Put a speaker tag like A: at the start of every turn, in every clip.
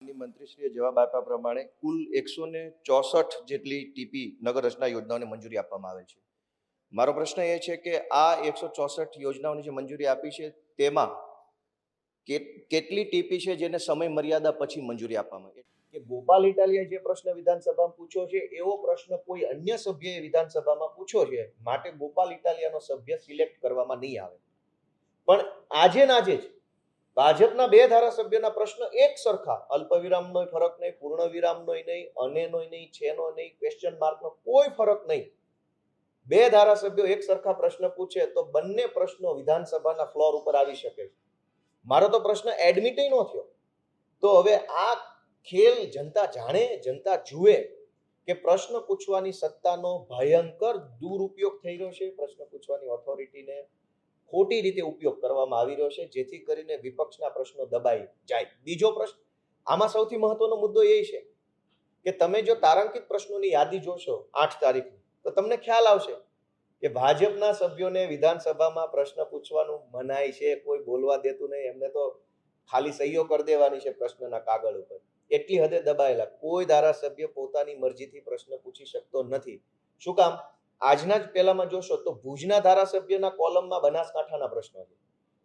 A: મંત્રીશ્રીએ જવાબ આપ્યા પ્રમાણે કુલ 164 જેટલી ટીપી નગર રચના યોજનાઓને મંજૂરી આપવામાં આવે છે. મારો પ્રશ્ન એ છે કે આ 164 યોજનાઓની જે મંજૂરી આપી છે તેમાં કેટલી ટીપી છે જેને સમય મર્યાદા પછી મંજૂરી આપવામાં આવે કે ગોપાલ ઇટાલિયાએ જે પ્રશ્ન વિધાનસભામાં પૂછ્યો છે એવો પ્રશ્ન કોઈ અન્ય સભ્યએ વિધાનસભામાં પૂછ્યો છે, માટે ગોપાલ ઇટાલિયાનો સભ્ય સિલેક્ટ કરવામાં નહીં આવે. પણ આજે ના આજે જ ભાજપના બે ધારાસભ્યોના પ્રશ્ન એક સરખા, અલ્પવિરામનો ફરક નહીં, પૂર્ણ વિરામનો નહીં, અનેનો નહીં, છેનો નહીં, ક્વેશ્ચન માર્કનો કોઈ ફરક નહીં. બે ધારાસભ્યો એક સરખા પ્રશ્ન પૂછે તો બંને પ્રશ્નો વિધાનસભાના ફ્લોર ઉપર આવી શકે છે. મારો તો પ્રશ્ન એડમિટ ન થયો. તો હવે આ ખેલ જનતા જાણે, જનતા જુએ કે પ્રશ્ન પૂછવાની સત્તાનો ભયંકર દુરુપયોગ થઈ રહ્યો છે. પ્રશ્ન પૂછવાની ઓથોરિટીને ખોટી રીતે ઉપયોગ કરવામાં આવી રહ્યો છે, જેથી કરીને વિપક્ષના પ્રશ્નો દબાઈ જાય. બીજો પ્રશ્ન, આમાં સૌથી મહત્વનો મુદ્દો એ છે કે તમે જો તારાંકિત પ્રશ્નોની યાદી જોશો 8 તારીખની, તો તમને ખ્યાલ આવશે કે ભાજપના સભ્યોને વિધાનસભામાં પ્રશ્ન પૂછવાનું મનાય છે, કોઈ બોલવા દેતું નહીં. એમને તો ખાલી સહીઓ કરી દેવાની છે પ્રશ્નના કાગળ ઉપર. એટલી હદે દબાયેલા. કોઈ ધારાસભ્ય પોતાની મરજીથી પ્રશ્ન પૂછી શકતો નથી. શું કામ? આજના જ પહેલામાં જોશો તો ભુજના ધારાસભ્યના કોલમમાં બનાસકાંઠાના પ્રશ્નો છે,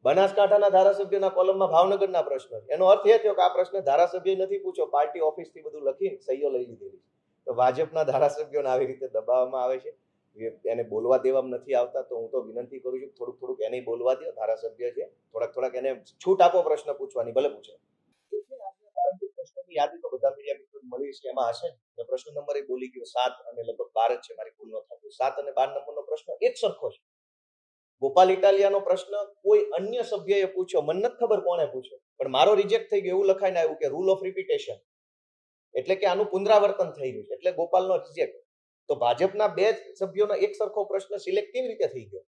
A: બનાસકાંઠાના ધારાસભ્યના કોલમમાં ભાવનગરના પ્રશ્નો છે. એનો અર્થ એ થયો કે આ પ્રશ્ન ધારાસભ્ય નથી પૂછ્યો, પાર્ટી ઓફિસથી બધું લખીને સહીઓ લઈ લીધેલી. તો ભાજપના ધારાસભ્યોને આવી રીતે દબાવવામાં આવે છે, એને બોલવા દેવામાં નથી આવતા. તો હું તો વિનંતી કરું છું થોડુંક એને બોલવા દો. ધારાસભ્ય છે, થોડાક એને છૂટ આપો પ્રશ્ન પૂછવાની, ભલે પૂછે. યાદી તો બધા મીડિયા મિત્રો મળી છે, એમાં હશે ને. પ્રશ્ન નંબર એ બોલી ગયો 7 અને લગભગ 12 જ છે, મારી ભૂલ ન થતી. 7 અને 12 નંબરનો પ્રશ્ન એક સરખો છે. ગોપાલ ઇટાલિયાનો પ્રશ્ન કોઈ અન્ય સભ્યએ પૂછ્યો, મને નથી ખબર કોણે પૂછ્યો, પણ મારો રિજેક્ટ થઈ ગયો. એવું લખાઈને આવ્યું કે રૂલ ઓફ રિપીટેશન, એટલે કે આનું પુનરાવર્તન થઈ રહ્યું છે, એટલે ગોપાલનો રિજેક્ટ. તો ભાજપના બે સભ્યોનો એક સરખો પ્રશ્ન સિલેક્ટ કેવી રીતે થઈ ગયો?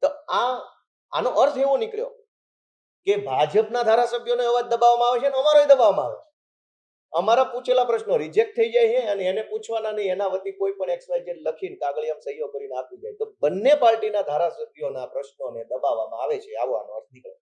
A: તો આનો અર્થ એવો નીકળ્યો કે ભાજપના ધારાસભ્યોને અવાજ દબાવવામાં આવે છે અને અમારોય દબાવવામાં આવે છે. અમારા પૂછેલા પ્રશ્નો રિજેક્ટ થઈ જાય છે અને એને પૂછવાના નહીં, એના વતી કોઈ પણ XYZ લખીને કાગળિયામાં સહીઓ કરીને આપી જાય. તો બંને પાર્ટીના ધારાસભ્યોના પ્રશ્નોને દબાવવામાં આવે છે, આવો આનો અર્થ નીકળે.